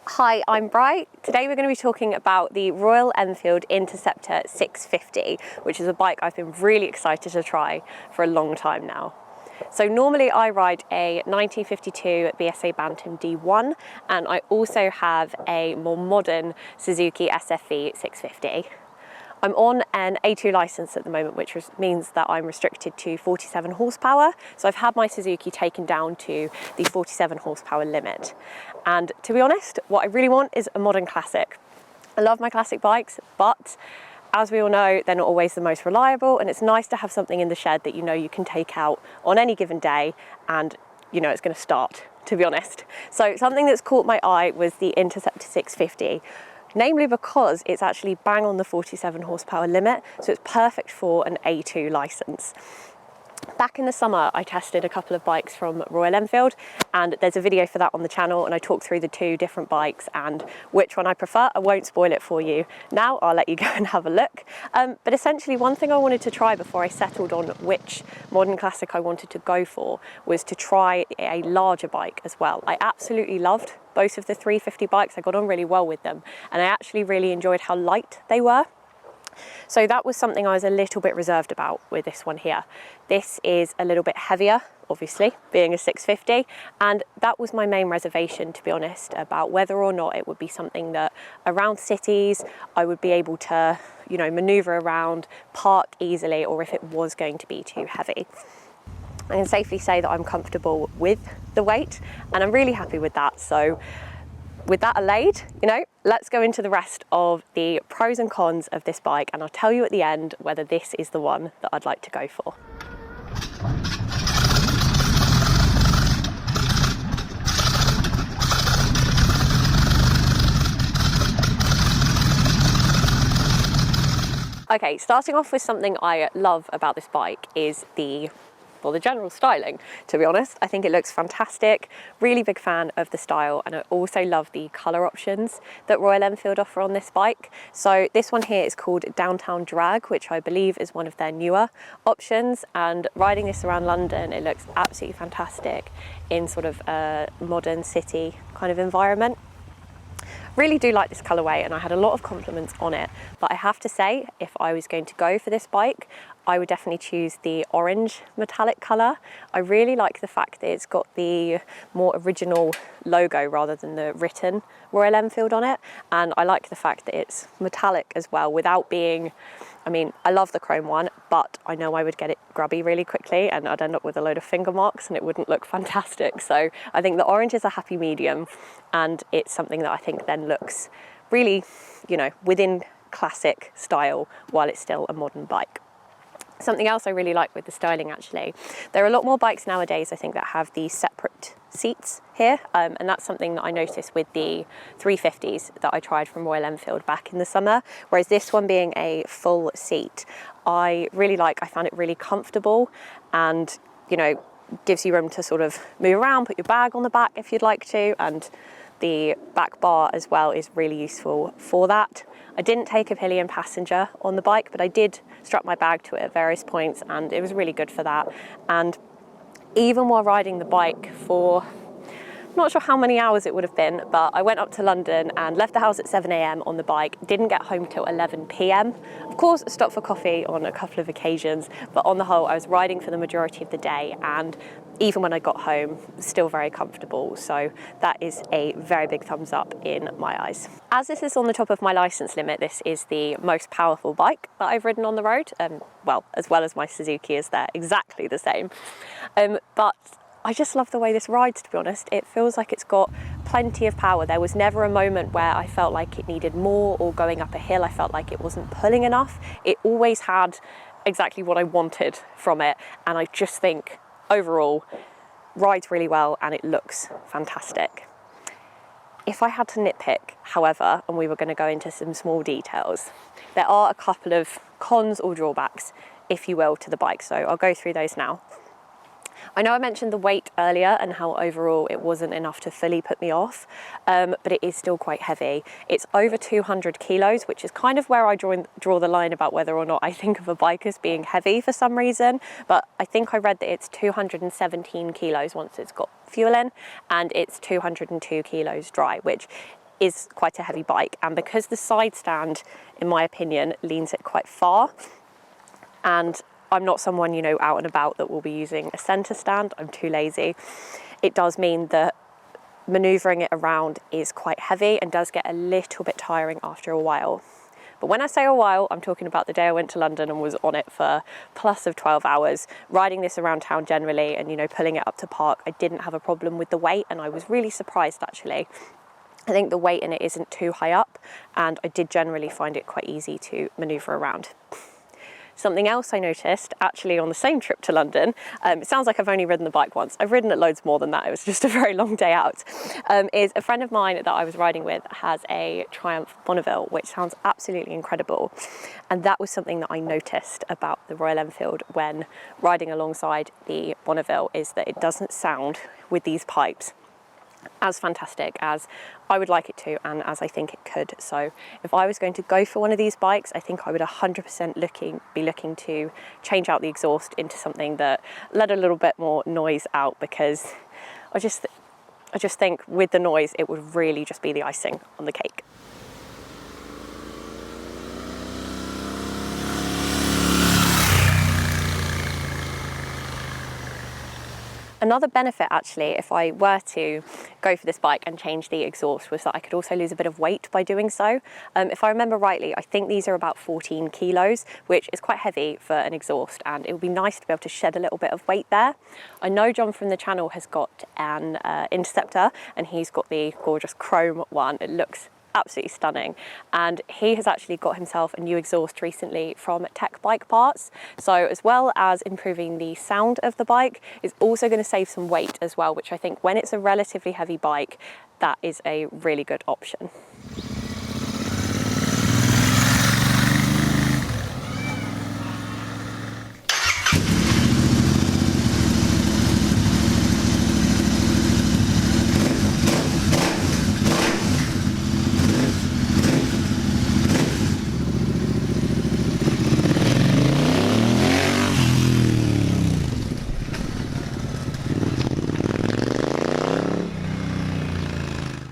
Hi, I'm Bri. Today we're going to be talking about the Royal Enfield Interceptor 650, which is a bike I've been really excited to try for a long time now. So normally I ride a 1952 BSA Bantam D1, and I also have a more modern Suzuki SFV 650. I'm on an A2 license at the moment, which means that I'm restricted to 47 horsepower. So I've had my Suzuki taken down to the 47 horsepower limit. And to be honest, what I really want is a modern classic. I love my classic bikes, but as we all know, they're not always the most reliable, and it's nice to have something in the shed that you know you can take out on any given day and you know it's going to start, to be honest. So something that's caught my eye was the Interceptor 650. Namely because it's actually bang on the 47 horsepower limit, so it's perfect for an A2 license. Back in the summer, I tested a couple of bikes from Royal Enfield, and there's a video for that on the channel, and I talked through the two different bikes and which one I prefer. I won't spoil it for you now, I'll let you go and have a look. But essentially one thing I wanted to try before I settled on which modern classic I wanted to go for was to try a larger bike as well. I absolutely loved both of the 350 bikes. I got on really well with them, and I actually really enjoyed how light they were. So that was something I was a little bit reserved about with this one here. This is a little bit heavier, obviously, being a 650, and that was my main reservation, to be honest, about whether or not it would be something that around cities I would be able to, you know, maneuver around, park easily, or if it was going to be too heavy. I can safely say that I'm comfortable with the weight, and I'm really happy with that. So with that allayed, you know, let's go into the rest of the pros and cons of this bike, and I'll tell you at the end whether this is the one that I'd like to go for. Okay, starting off with something I love about this bike is the general styling, to be honest. I think it looks fantastic. Really big fan of the style, and I also love the colour options that Royal Enfield offer on this bike. So this one here is called Downtown Drag, which I believe is one of their newer options, and riding this around London, it looks absolutely fantastic in sort of a modern city kind of environment. Really do like this colourway, and I had a lot of compliments on it, but I have to say, if I was going to go for this bike, I would definitely choose the orange metallic colour. I really like the fact that it's got the more original logo rather than the written Royal Enfield on it, and I like the fact that it's metallic as well without being, I mean, I love the chrome one, but I know I would get it grubby really quickly and I'd end up with a load of finger marks and it wouldn't look fantastic. So I think the orange is a happy medium, and it's something that I think then looks really, you know, within classic style while it's still a modern bike. Something else I really like with the styling, actually, there are a lot more bikes nowadays, I think, that have these separate seats here, and that's something that I noticed with the 350s that I tried from Royal Enfield back in the summer, whereas this one being a full seat, I really like. I found it really comfortable, and, you know, gives you room to sort of move around, put your bag on the back if you'd like to, and the back bar as well is really useful for that. I didn't take a pillion passenger on the bike, but I did strap my bag to it at various points, and it was really good for that. And even while riding the bike for, I'm not sure how many hours it would have been, but I went up to London and left the house at 7 AM on the bike, didn't get home till 11 PM. Of course, I stopped for coffee on a couple of occasions, but on the whole, I was riding for the majority of the day, and even when I got home, still very comfortable. So that is a very big thumbs up in my eyes. As this is on the top of my license limit, this is the most powerful bike that I've ridden on the road. Well as my Suzuki is there, exactly the same. But I just love the way this rides, to be honest. It feels like it's got plenty of power. There was never a moment where I felt like it needed more, or going up a hill I felt like it wasn't pulling enough. It always had exactly what I wanted from it, and I just think overall rides really well and it looks fantastic. If I had to nitpick, however, and we were going to go into some small details, there are a couple of cons or drawbacks, if you will, to the bike, so I'll go through those now. I know I mentioned the weight earlier and how overall it wasn't enough to fully put me off, but it is still quite heavy. It's over 200 kilos, which is kind of where I draw the line about whether or not I think of a bike as being heavy for some reason, but I think I read that it's 217 kilos once it's got fuel in, and it's 202 kilos dry, which is quite a heavy bike, and because the side stand, in my opinion, leans it quite far, and I'm not someone, you know, out and about that will be using a centre stand, I'm too lazy, it does mean that manoeuvring it around is quite heavy and does get a little bit tiring after a while. But when I say a while, I'm talking about the day I went to London and was on it for plus of 12 hours, riding this around town generally and, you know, pulling it up to park. I didn't have a problem with the weight, and I was really surprised actually. I think the weight in it isn't too high up, and I did generally find it quite easy to manoeuvre around. Something else I noticed actually on the same trip to London, it sounds like I've only ridden the bike once, I've ridden it loads more than that, it was just a very long day out, is a friend of mine that I was riding with has a Triumph Bonneville, which sounds absolutely incredible. And that was something that I noticed about the Royal Enfield when riding alongside the Bonneville, is that it doesn't sound with these pipes as fantastic as I would like it to, and as I think it could. So if I was going to go for one of these bikes, I think I would 100% be looking to change out the exhaust into something that let a little bit more noise out, because I just think with the noise it would really just be the icing on the cake. Another benefit actually, if I were to go for this bike and change the exhaust, was that I could also lose a bit of weight by doing so. If I remember rightly, I think these are about 14 kilos, which is quite heavy for an exhaust, and it would be nice to be able to shed a little bit of weight there. I know John from the channel has got an Interceptor, and he's got the gorgeous chrome one. It looks absolutely stunning, and he has actually got himself a new exhaust recently from Tech Bike Parts. So as well as improving the sound of the bike, it's also going to save some weight as well, which I think when it's a relatively heavy bike, that is a really good option.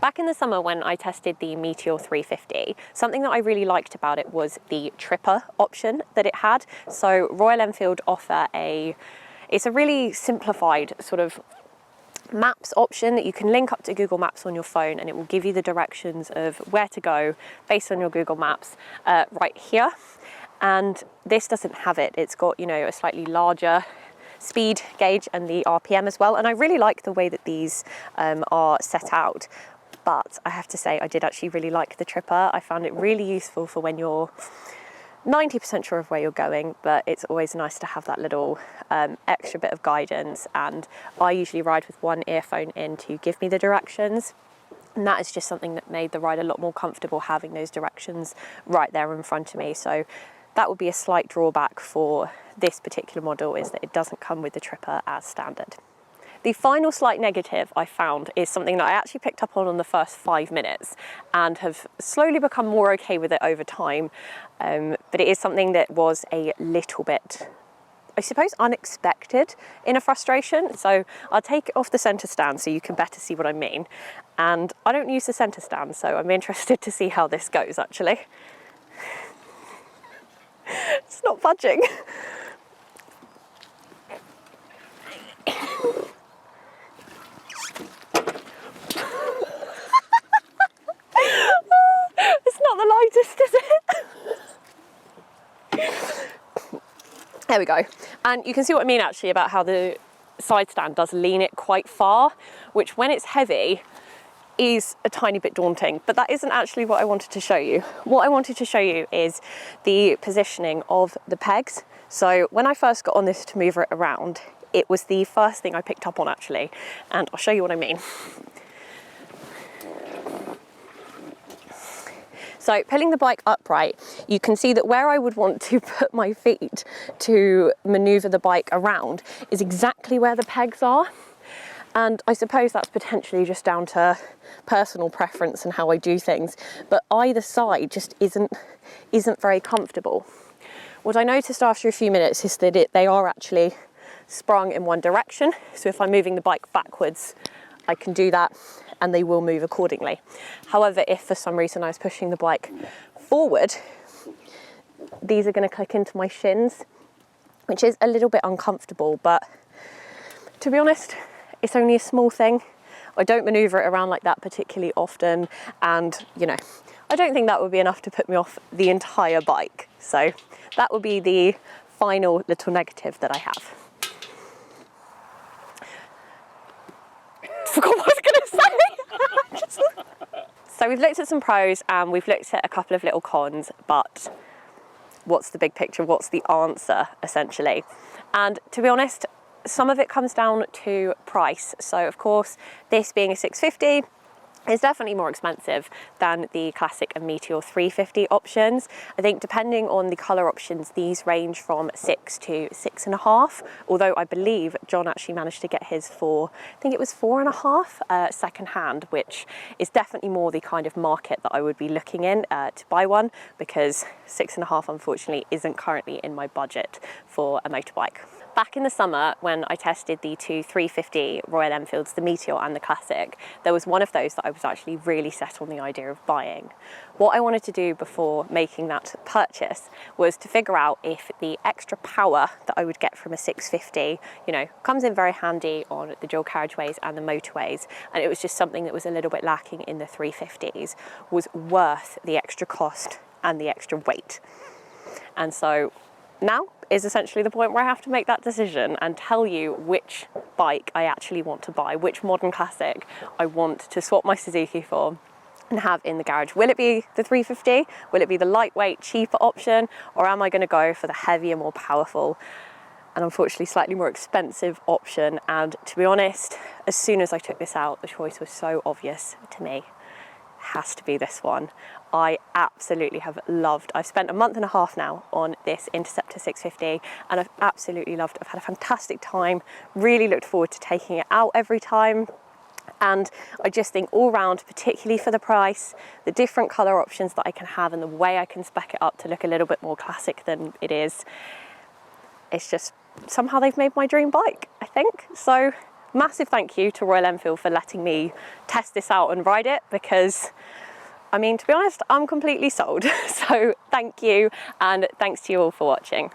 Back in the summer when I tested the Meteor 350, something that I really liked about it was the tripper option that it had. So Royal Enfield offer it's a really simplified sort of maps option that you can link up to Google Maps on your phone, and it will give you the directions of where to go based on your Google Maps right here. And this doesn't have it. It's got, you know, a slightly larger speed gauge and the RPM as well. And I really like the way that these are set out. But I have to say, I did actually really like the tripper. I found it really useful for when you're 90% sure of where you're going, but it's always nice to have that little extra bit of guidance. And I usually ride with one earphone in to give me the directions. And that is just something that made the ride a lot more comfortable, having those directions right there in front of me. So that would be a slight drawback for this particular model, is that it doesn't come with the tripper as standard. The final slight negative I found is something that I actually picked up on the first 5 minutes and have slowly become more okay with it over time. But it is something that was a little bit, I suppose, unexpected in a frustration. So I'll take it off the centre stand so you can better see what I mean. And I don't use the centre stand, so I'm interested to see how this goes actually. It's not budging. It's not the lightest, is it? There we go. And you can see what I mean actually about how the side stand does lean it quite far, which when it's heavy is a tiny bit daunting, but that isn't actually what I wanted to show you. What I wanted to show you is the positioning of the pegs. So when I first got on this to move it around, it was the first thing I picked up on actually, and I'll show you what I mean. So pulling the bike upright, you can see that where I would want to put my feet to maneuver the bike around is exactly where the pegs are. And I suppose that's potentially just down to personal preference and how I do things, but either side just isn't very comfortable. What I noticed after a few minutes is that they are actually sprung in one direction. So if I'm moving the bike backwards, I can do that and they will move accordingly. However, if for some reason I was pushing the bike forward, these are going to click into my shins, which is a little bit uncomfortable, but to be honest, it's only a small thing. I don't maneuver it around like that particularly often, and you know, I don't think that would be enough to put me off the entire bike. So that would be the final little negative that I have. Forgot what I was going to say. So we've looked at some pros and we've looked at a couple of little cons, but what's the big picture? What's the answer, essentially? And to be honest, some of it comes down to price. So of course, this being a 650 is definitely more expensive than the Classic and Meteor 350 options. I think depending on the colour options, these range from 6 to 6.5, although I believe John actually managed to get his for, I think it was 4.5 second hand, which is definitely more the kind of market that I would be looking in to buy one, because 6.5 unfortunately isn't currently in my budget for a motorbike. Back in the summer when I tested the two 350 Royal Enfields, the Meteor and the Classic, there was one of those that I was actually really set on the idea of buying. What I wanted to do before making that purchase was to figure out if the extra power that I would get from a 650, you know, comes in very handy on the dual carriageways and the motorways, and it was just something that was a little bit lacking in the 350s, was worth the extra cost and the extra weight. And so now is essentially the point where I have to make that decision and tell you which bike I actually want to buy, which modern classic I want to swap my Suzuki for and have in the garage. Will it be the 350? Will it be the lightweight, cheaper option? Or am I going to go for the heavier, more powerful, and unfortunately slightly more expensive option? And to be honest, as soon as I took this out, the choice was so obvious to me. It has to be this one. I absolutely have loved. I've spent a month and a half now on this Interceptor 650 and I've absolutely loved it. I've had a fantastic time, really looked forward to taking it out every time. And I just think all round, particularly for the price, the different colour options that I can have and the way I can spec it up to look a little bit more classic than it is, it's just somehow they've made my dream bike, I think. So massive thank you to Royal Enfield for letting me test this out and ride it, because I mean, to be honest, I'm completely sold. So thank you, and thanks to you all for watching.